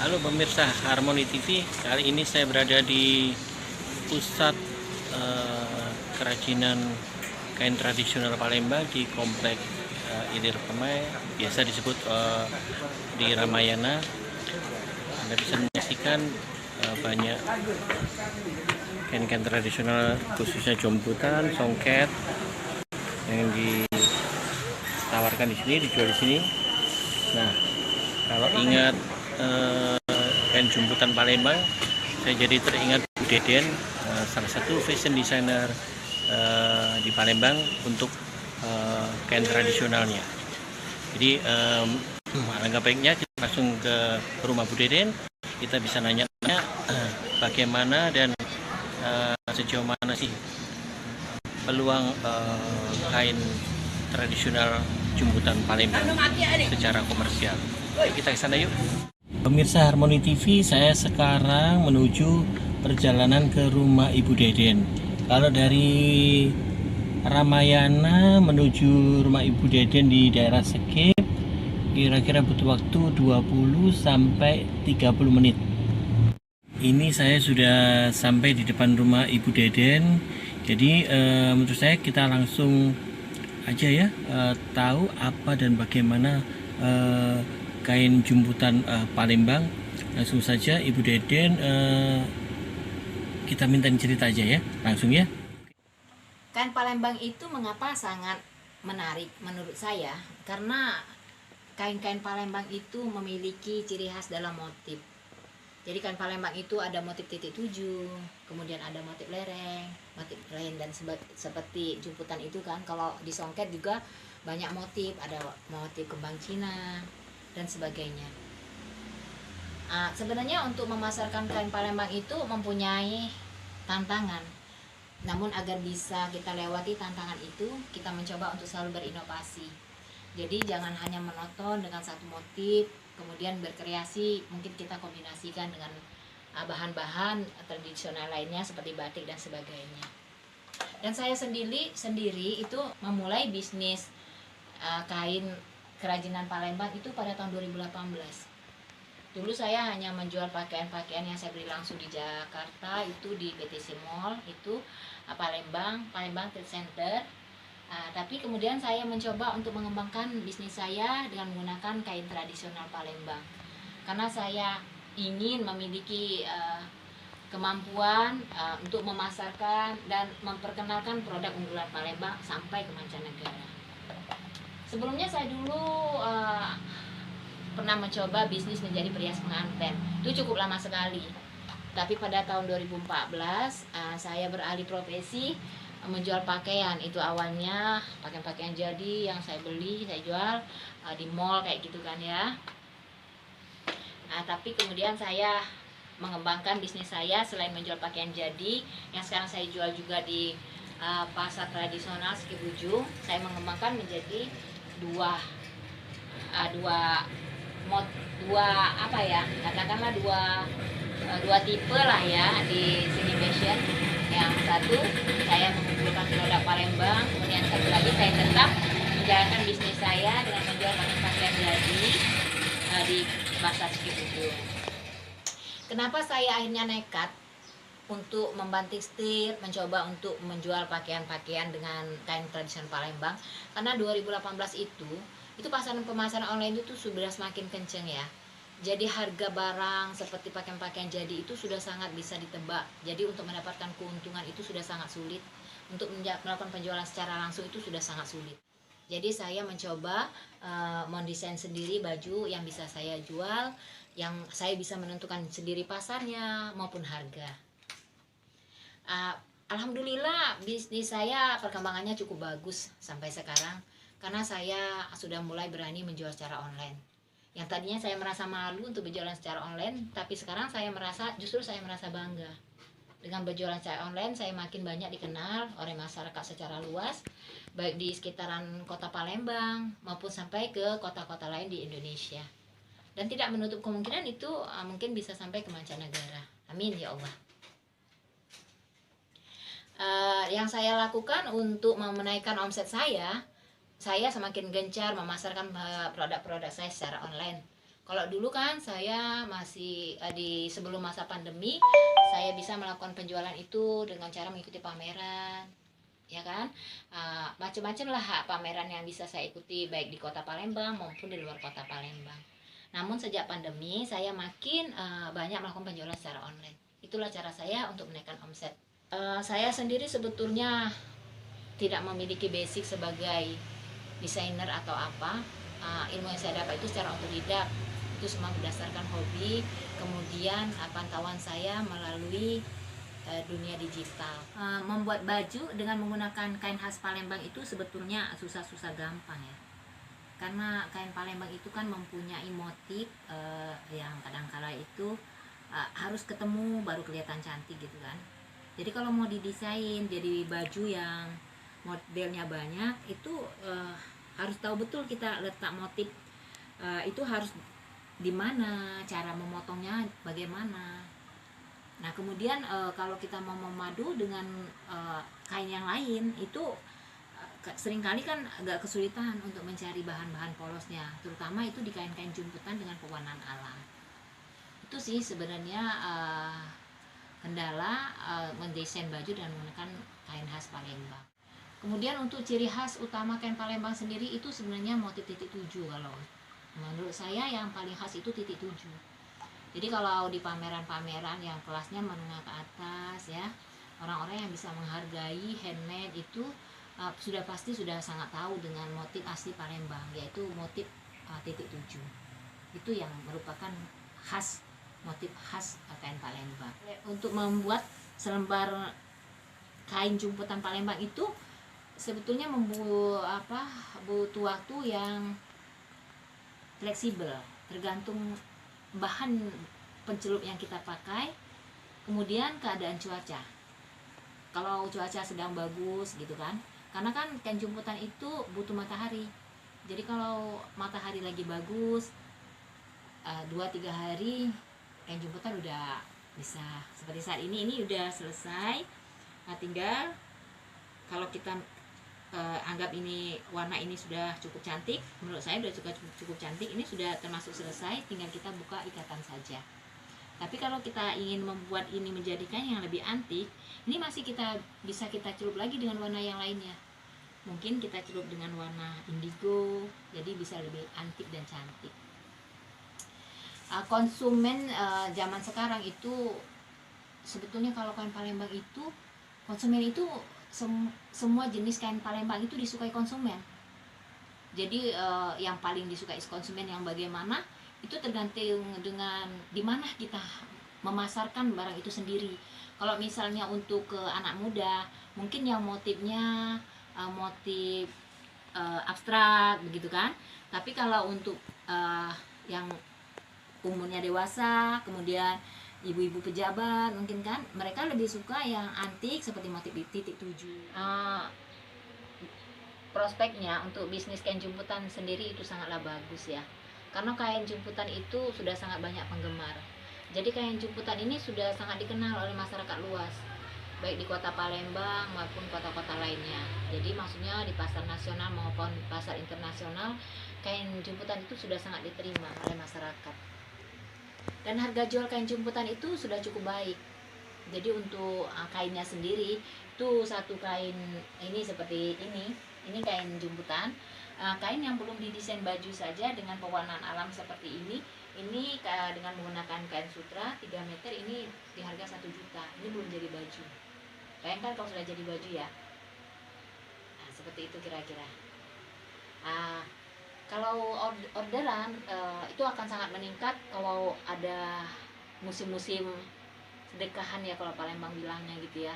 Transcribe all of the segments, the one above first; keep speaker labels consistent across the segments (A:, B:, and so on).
A: Halo pemirsa Harmoni TV, kali ini saya berada di pusat kerajinan kain tradisional Palembang di Komplek Ilir Permai, biasa disebut di Ramayana. Anda bisa menyaksikan banyak kain-kain tradisional khususnya jombutan, songket yang ditawarkan di sini, dijual di sini. Nah, kalau ingat kain jemputan Palembang, saya jadi teringat Bu Deden, salah satu fashion designer di Palembang untuk kain tradisionalnya. Jadi alangkah baiknya kita langsung ke rumah Bu Deden, kita bisa nanya-nanya bagaimana dan sejauh mana sih peluang kain tradisional jemputan Palembang secara komersial. Kita ke sana yuk. Pemirsa Harmoni TV, saya sekarang menuju perjalanan ke rumah Ibu Deden. Kalau dari Ramayana menuju rumah Ibu Deden di daerah Sekip, kira-kira butuh waktu 20 sampai 30 menit. Ini saya sudah sampai di depan rumah Ibu Deden. Jadi menurut saya kita langsung aja ya tahu apa dan bagaimana kain jemputan Palembang. Langsung saja Ibu Deden, kita minta cerita aja ya, langsung ya.
B: Kain Palembang itu mengapa sangat menarik menurut saya? Karena kain-kain Palembang itu memiliki ciri khas dalam motif. Jadi kain Palembang itu ada motif titik tujuh, kemudian ada motif lereng, motif lain, dan seperti jemputan itu kan. Kalau di songket juga banyak motif, ada motif kembang Cina dan sebagainya. Sebenarnya untuk memasarkan kain Palembang itu mempunyai tantangan. Namun agar bisa kita lewati tantangan itu, kita mencoba untuk selalu berinovasi. Jadi jangan hanya monoton dengan satu motif, kemudian berkreasi, mungkin kita kombinasikan dengan bahan-bahan tradisional lainnya seperti batik dan sebagainya. Dan saya sendiri itu memulai bisnis kain kerajinan Palembang itu pada tahun 2018. Dulu saya hanya menjual pakaian-pakaian yang saya beli langsung di Jakarta, itu di BTC Mall, itu Palembang Trade Center. Tapi kemudian saya mencoba untuk mengembangkan bisnis saya dengan menggunakan kain tradisional Palembang. Karena saya ingin memiliki kemampuan untuk memasarkan dan memperkenalkan produk unggulan Palembang sampai ke mancanegara. Sebelumnya saya dulu pernah mencoba bisnis menjadi perias pengantin. Itu cukup lama sekali. Tapi pada tahun 2014 saya beralih profesi menjual pakaian. Itu awalnya pakaian-pakaian jadi yang saya beli, saya jual di mall kayak gitu kan ya. Tapi kemudian saya mengembangkan bisnis saya selain menjual pakaian jadi, yang sekarang saya jual juga di pasar tradisional Sekip Ujung. Saya mengembangkan menjadi dua apa ya, katakanlah dua tipe lah ya di sini fashion. Yang satu saya mengumpulkan produk Palembang, kemudian satu lagi saya tetap menjalankan bisnis saya dengan menjual pakaian jadi di pasar Sekip Ujung. Kenapa saya akhirnya nekat untuk membanting setir, mencoba untuk menjual pakaian-pakaian dengan kain tradisional Palembang? Karena 2018 itu pemasaran online itu sudah semakin kenceng ya. Jadi harga barang seperti pakaian-pakaian jadi itu sudah sangat bisa ditebak. Jadi untuk mendapatkan keuntungan itu sudah sangat sulit. Untuk melakukan penjualan secara langsung itu sudah sangat sulit. Jadi saya mencoba mendesain sendiri baju yang bisa saya jual, yang saya bisa menentukan sendiri pasarnya maupun harga. Alhamdulillah bisnis saya perkembangannya cukup bagus sampai sekarang, karena saya sudah mulai berani menjual secara online. Yang tadinya saya merasa malu untuk berjualan secara online, tapi sekarang saya merasa bangga. Dengan berjualan secara online, saya makin banyak dikenal oleh masyarakat secara luas, baik di sekitaran kota Palembang maupun sampai ke kota-kota lain di Indonesia. Dan tidak menutup kemungkinan itu mungkin bisa sampai ke mancanegara. Amin ya Allah. Yang saya lakukan untuk menaikkan omset saya semakin gencar memasarkan produk-produk saya secara online. Kalau dulu kan saya masih di sebelum masa pandemi, saya bisa melakukan penjualan itu dengan cara mengikuti pameran, ya kan. Macam-macam lah pameran yang bisa saya ikuti baik di kota Palembang maupun di luar kota Palembang. Namun sejak pandemi saya makin banyak melakukan penjualan secara online. Itulah cara saya untuk menaikkan omset. Saya sendiri sebetulnya tidak memiliki basic sebagai desainer atau apa. Ilmu yang saya dapat itu secara otodidak, itu semua berdasarkan hobi, kemudian pantauan saya melalui dunia digital. Membuat baju dengan menggunakan kain khas Palembang itu sebetulnya susah-susah gampang ya, karena kain Palembang itu kan mempunyai motif yang kadangkala itu harus ketemu baru kelihatan cantik gitu kan. Jadi kalau mau didesain jadi baju yang modelnya banyak itu harus tahu betul kita letak motif itu harus di mana, cara memotongnya bagaimana. Nah kemudian kalau kita mau memadu dengan kain yang lain itu seringkali kan agak kesulitan untuk mencari bahan-bahan polosnya, terutama itu di kain-kain jumputan dengan pewarnaan alam. Itu sih sebenarnya kendala mendesain baju dan menggunakan kain khas Palembang. Kemudian untuk ciri khas utama kain Palembang sendiri itu sebenarnya motif titik tujuh. Kalau menurut saya yang paling khas itu titik tujuh. Jadi kalau di pameran-pameran yang kelasnya menengah ke atas ya, orang-orang yang bisa menghargai handmade itu sudah pasti sudah sangat tahu dengan motif asli Palembang, yaitu motif titik tujuh. Itu yang merupakan khas, motif khas kain Palembang. Untuk membuat selembar kain jumputan Palembang itu sebetulnya butuh waktu yang fleksibel, tergantung bahan pencelup yang kita pakai, kemudian keadaan cuaca. Kalau cuaca sedang bagus gitu kan, karena kan kain jumputan itu butuh matahari. Jadi kalau matahari lagi bagus 2-3 hari kain jumputan udah bisa seperti saat ini udah selesai. Nah tinggal kalau kita anggap ini warna ini sudah cukup cantik, menurut saya sudah cukup cantik, ini sudah termasuk selesai, tinggal kita buka ikatan saja. Tapi kalau kita ingin membuat ini menjadi kain yang lebih antik, ini masih bisa kita celup lagi dengan warna yang lainnya. Mungkin kita celup dengan warna indigo, jadi bisa lebih antik dan cantik. Konsumen zaman sekarang itu sebetulnya kalau kain Palembang itu konsumen itu semua jenis kain Palembang itu disukai konsumen. Jadi yang paling disukai konsumen yang bagaimana itu tergantung dengan di mana kita memasarkan barang itu sendiri. Kalau misalnya untuk ke anak muda, mungkin yang motifnya motif abstrak begitu kan. Tapi kalau untuk yang umurnya dewasa, kemudian ibu-ibu pejabat mungkin kan, mereka lebih suka yang antik seperti motif titik tujuh. Prospeknya untuk bisnis kain jumputan sendiri itu sangatlah bagus ya, karena kain jumputan itu sudah sangat banyak penggemar. Jadi kain jumputan ini sudah sangat dikenal oleh masyarakat luas, baik di kota Palembang maupun kota-kota lainnya. Jadi maksudnya di pasar nasional maupun pasar internasional, kain jumputan itu sudah sangat diterima oleh masyarakat. Dan harga jual kain jumputan itu sudah cukup baik. Jadi untuk kainnya sendiri itu satu kain ini seperti ini kain jumputan. Kain yang belum didesain baju saja dengan pewarnaan alam seperti ini dengan menggunakan kain sutra 3 meter ini di harga 1 juta. Ini belum jadi baju. Bayangkan kalau sudah jadi baju ya. Nah, seperti itu kira-kira. Kalau orderan itu akan sangat meningkat kalau ada musim-musim sedekahan ya, kalau Palembang bilangnya gitu ya,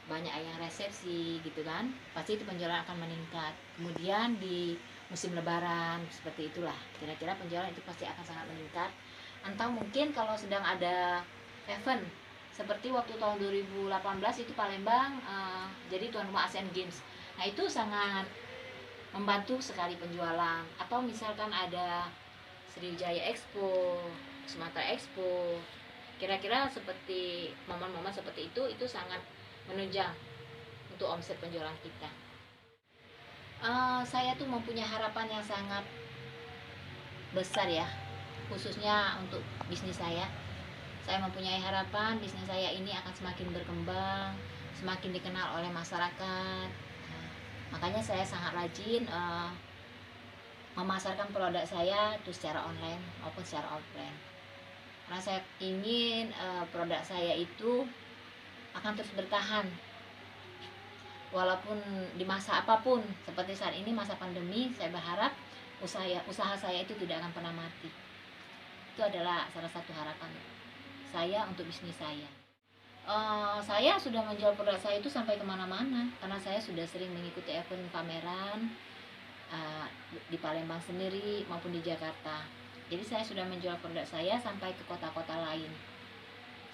B: banyak yang resepsi gitu kan, pasti itu penjualan akan meningkat. Kemudian di musim lebaran seperti itulah, kira-kira penjualan itu pasti akan sangat meningkat. Atau mungkin kalau sedang ada event seperti waktu tahun 2018 itu Palembang jadi tuan rumah Asian Games. Nah itu sangat membantu sekali penjualan. Atau misalkan ada Sriwijaya Expo, Sumatera Expo, kira-kira seperti momen-momen seperti itu sangat menunjang untuk omset penjualan kita. Saya tuh mempunyai harapan yang sangat besar ya, khususnya untuk bisnis saya. Saya mempunyai harapan bisnis saya ini akan semakin berkembang, semakin dikenal oleh masyarakat. Nah, makanya saya sangat rajin memasarkan produk saya itu secara online maupun secara offline. Karena saya ingin produk saya itu akan terus bertahan walaupun di masa apapun, seperti saat ini masa pandemi. Saya berharap usaha saya itu tidak akan pernah mati. Itu adalah salah satu harapan saya untuk bisnis saya. Saya sudah menjual produk saya itu sampai kemana-mana karena saya sudah sering mengikuti event pameran di Palembang sendiri maupun di Jakarta. Jadi saya sudah menjual produk saya sampai ke kota-kota lain,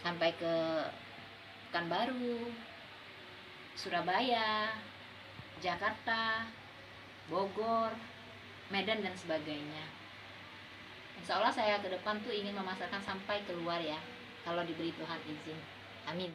B: sampai ke Pekanbaru, Surabaya, Jakarta, Bogor, Medan dan sebagainya. Insya Allah saya ke depan tuh ingin memasarkan sampai keluar ya, kalau diberi Tuhan izin. Amin.